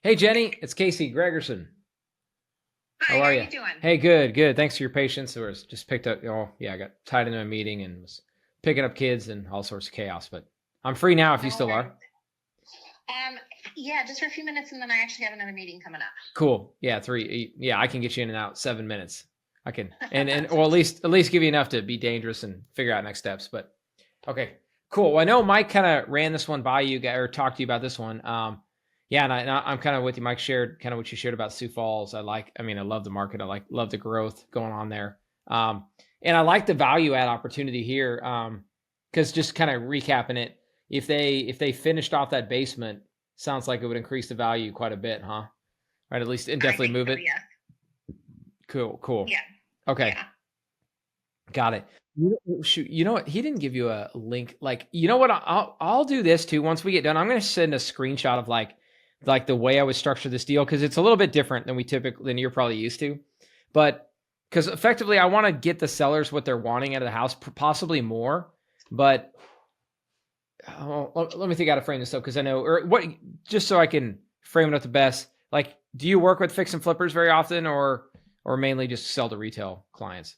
Hey, Jenny, it's Casey Gregerson. Hi, How how are are you? you doing? Hey, good, good. Thanks for your patience. I was just picked up, yeah, I got tied into a meeting and was picking up kids and all sorts of chaos, but I'm free now if you No still worries. are. Um, yeah, just for a few minutes, and then I actually have another meeting coming Cool. Yeah, three. Yeah, I can get you in and out 7 minutes. I can, and up. well, at least give you enough to be dangerous and figure out next steps. But okay, cool. Well, I know Mike kind of ran this one by you or talked to you about this one. Yeah, I'm kind of with you. Mike shared kind of what you shared about Sioux Falls. I mean, I love the market. Love the growth going on there. And I like the value add opportunity here. Because just kind of recapping it, if they finished off that basement, sounds like it would increase the value quite a bit, huh? Right, at least and I definitely think move so. it. Yeah. Cool, cool. Yeah. Okay, Yeah. got it. Shoot, you know what? He didn't give you a link. Like, you know what? I'll do this too. Once we get done, I'm going to send a screenshot of like the way I would structure this deal because it's a little bit different than than you're probably used to. But because effectively, I want to get the sellers what they're wanting out of the house, possibly more. But let me think how to frame this up because I know, or what, just so I can frame it up the best. Like, do you work with fix and flippers very often, or mainly just sell to retail clients?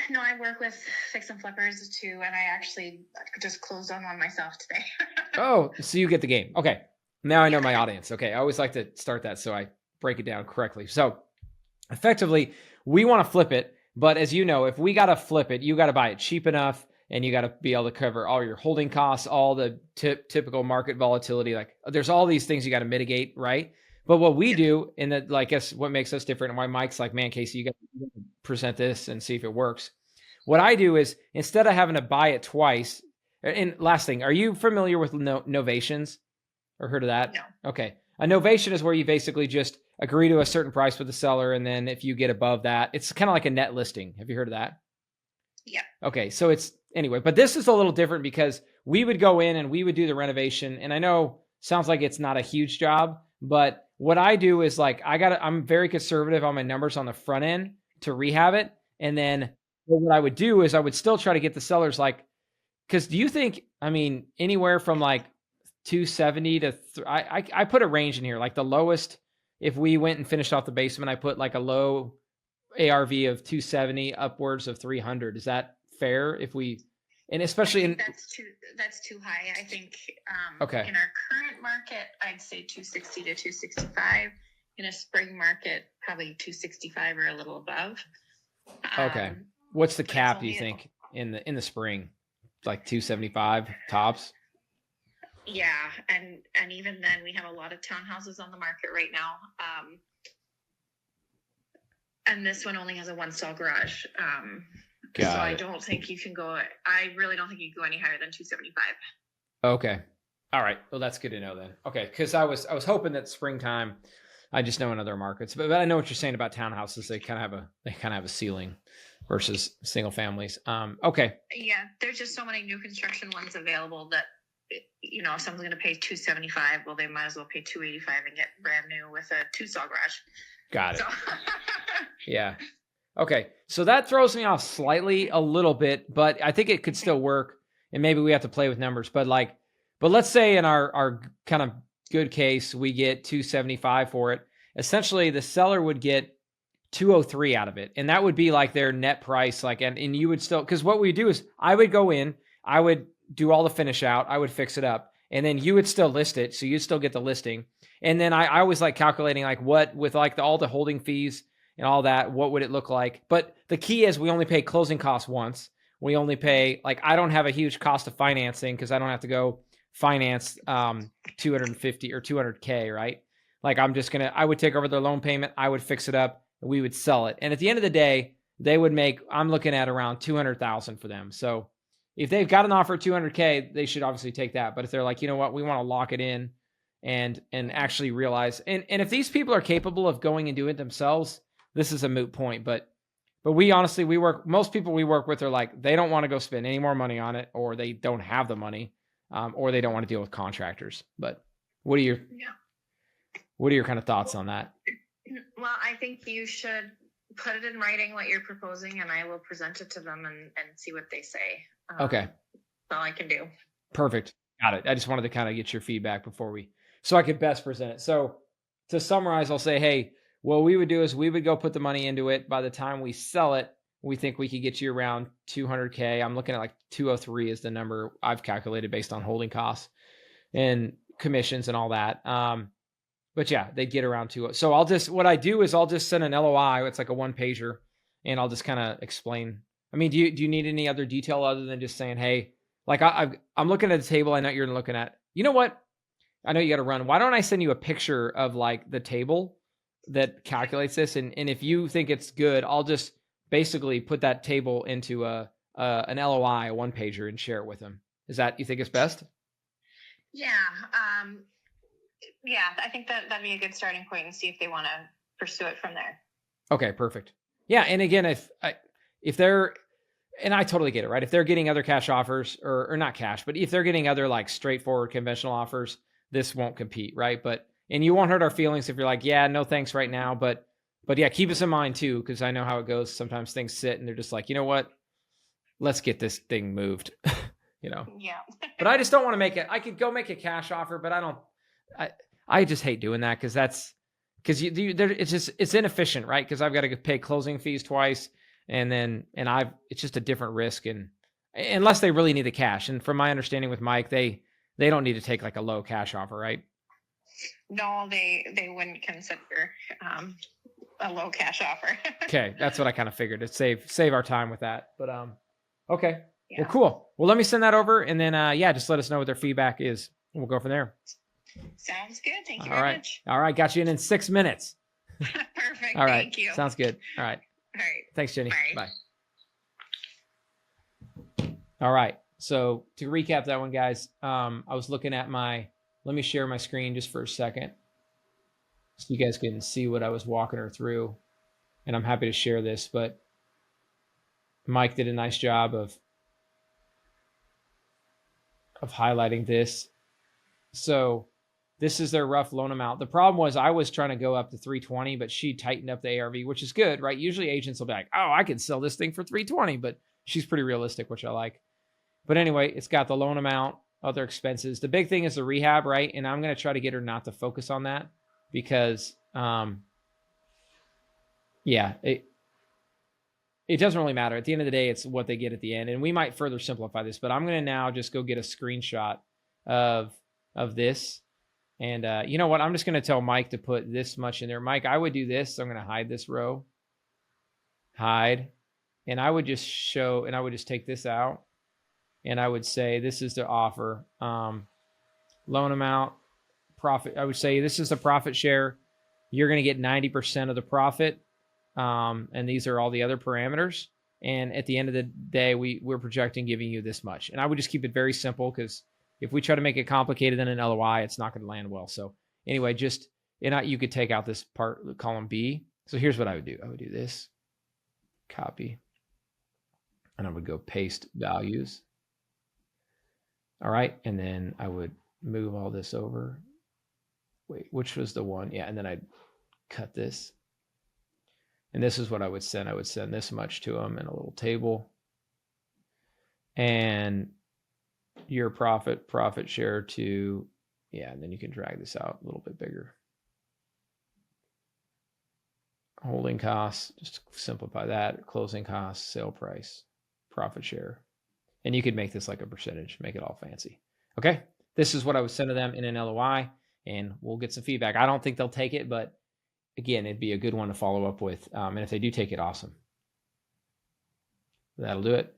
No, I work with fix and flippers too, and I actually just closed on one myself today. Oh, so you get the game. Okay. Now I know Yeah. my audience. Okay. I always like to start that so I break it down correctly. So effectively, we want to flip it. But as you know, if we got to flip it, you got to buy it cheap enough and you got to be able to cover all your holding costs, all the typical market volatility. Like there's all these things you got to mitigate, right? But what we Yep. do, and that, like, guess what makes us different, and why Mike's like, man, Casey, you got to present this and see if it works. What I do is instead of having to buy it twice, and last thing, are you familiar with novations or heard of that? No. Okay. A novation is where you basically just agree to a certain price with the seller. And then if you get above that, it's kind of like a net listing. Have you heard of that? Yeah. Okay. So it's anyway, but this is a little different because we would go in and we would do the renovation. And I know sounds like it's not a huge job, but what I do is like, I'm very conservative on my numbers on the front end to rehab it. And then what I would do is I would still try to get the sellers like, because do you think, I mean, anywhere from like 270 to I put a range in here, like the lowest, if we went and finished off the basement, I put like a low ARV of 270 upwards of 300. Is that fair if we, and I especially think in, that's too high. I think okay, in our current market, I'd say 260 to 265. In a spring market, probably 265 or a little above. okay. Um, What's the but it's cap, do you only think, in the spring? Like 275 tops? Yeah, and even then, we have a lot of townhouses on the market right now. And this one only has a one stall garage. So Got I it. don't think you can go. I really don't think you can go any higher than 275. Okay. All right. Well, that's good to know then. Okay, because I was hoping that springtime. I just know in other markets, but I know what you're saying about townhouses. They kind of have a ceiling versus single families. Okay. Yeah, there's just so many new construction ones available that if someone's going to pay 275, well, they might as well pay 285 and get brand new with a two stall garage. Got So it. Yeah. Okay. So that throws me off slightly a little bit, but I think it could still work. And maybe we have to play with numbers, but let's say in our kind of good case, we get 275 for it. Essentially, the seller would get 203 out of it. And that would be like their net price. Like, and you would still, because what we do is I would go in, I would do all the finish out, I would fix it up, and then you would still list it. So you'd still get the listing. And then I always like calculating like what with like all the holding fees and all that, what would it look like? But the key is we only pay closing costs once. We only pay, like, I don't have a huge cost of financing because I don't have to go finance 250 or 200K, right? Like I would take over their loan payment, I would fix it up, and we would sell it. And at the end of the day, they would make, I'm looking at around 200,000 for them. So if they've got an offer at 200K, they should obviously take that. But if they're like, you know what, we want to lock it in and actually realize, and if these people are capable of going and doing it themselves, this is a moot point. But we honestly, most people we work with are like, they don't want to go spend any more money on it, or they don't have the money, or they don't want to deal with contractors. But what are your, yeah. what are your kind of thoughts on that? Well, I think you should put it in writing what you're proposing, and I will present it to them and see what they say. Okay, That's all I can do. perfect. Got it. I just wanted to kind of get your feedback so I could best present it. So to summarize, I'll say, hey, what we would do is we would go put the money into it. By the time we sell it, we think we could get you around 200K. I'm looking at like 203 is the number I've calculated based on holding costs and commissions and all that. But yeah, they get around to it. So what I do is I'll just send an LOI. It's like a 1-pager, and I'll just kind of explain. I mean, do you need any other detail other than just saying, hey, like I'm looking at the table. I know you're looking at, you know what? I know you got to run. Why don't I send you a picture of like the table that calculates this? And if you think it's good, I'll just basically put that table into an LOI, a 1-pager, and share it with them. Is that, you think it's best? Yeah. Yeah, I think that'd be a good starting point and see if they want to pursue it from there. Okay, perfect. Yeah. And again, if they're, and I totally get it, right? If they're getting other cash offers or not cash, but if they're getting other like straightforward conventional offers, this won't compete, right? And you won't hurt our feelings if you're like, yeah, no thanks right now. But yeah, keep us in mind too, because I know how it goes. Sometimes things sit and they're just like, you know what? Let's get this thing moved, you know? Yeah. But I just don't want to make it. I could go make a cash offer, but I just hate doing that because it's inefficient, right? Because I've got to pay closing fees twice, and it's just a different risk, and unless they really need the cash. And from my understanding with Mike, they don't need to take like a low cash offer, right? No, they wouldn't consider a low cash offer. Okay, that's what I kind of figured. To save our time with that. But okay, yeah. Well, cool. Well, let me send that over, and then just let us know what their feedback is, and we'll go from there. Sounds good. Thank you very much. All right, got you in 6 minutes. Perfect. All right, thank you. Sounds good. All right. All right. Thanks, Jenny. Bye. All right. So to recap that one, guys, I was looking at let me share my screen just for a second so you guys can see what I was walking her through. And I'm happy to share this, but Mike did a nice job of highlighting this. So this is their rough loan amount. The problem was I was trying to go up to 320, but she tightened up the ARV, which is good, right? Usually agents will be like, oh, I could sell this thing for 320, but she's pretty realistic, which I like. But anyway, it's got the loan amount, other expenses. The big thing is the rehab, right? And I'm going to try to get her not to focus on that because, it doesn't really matter. At the end of the day, it's what they get at the end. And we might further simplify this, but I'm going to now just go get a screenshot of this. And you know what? I'm just going to tell Mike to put this much in there. Mike, I would do this. So I'm going to hide this row. Hide. And I would just take this out. And I would say, this is the offer. Loan amount, profit. I would say this is the profit share. You're going to get 90% of the profit. And these are all the other parameters. And at the end of the day, we're projecting giving you this much. And I would just keep it very simple because if we try to make it complicated in an LOI, it's not going to land well. So anyway, you could take out this part, column B. So here's what I would do. I would do this, copy, and I would go paste values. All right. And then I would move all this over. Wait, which was the one? Yeah. And then I'd cut this. And this is what I would send. I would send this much to them in a little table. And your profit share to, and then you can drag this out a little bit bigger. Holding costs, just simplify that. Closing costs, sale price, profit share. And you could make this like a percentage, make it all fancy. Okay, this is what I would send to them in an LOI, and we'll get some feedback. I don't think they'll take it, but again, it'd be a good one to follow up with. And if they do take it, awesome. That'll do it.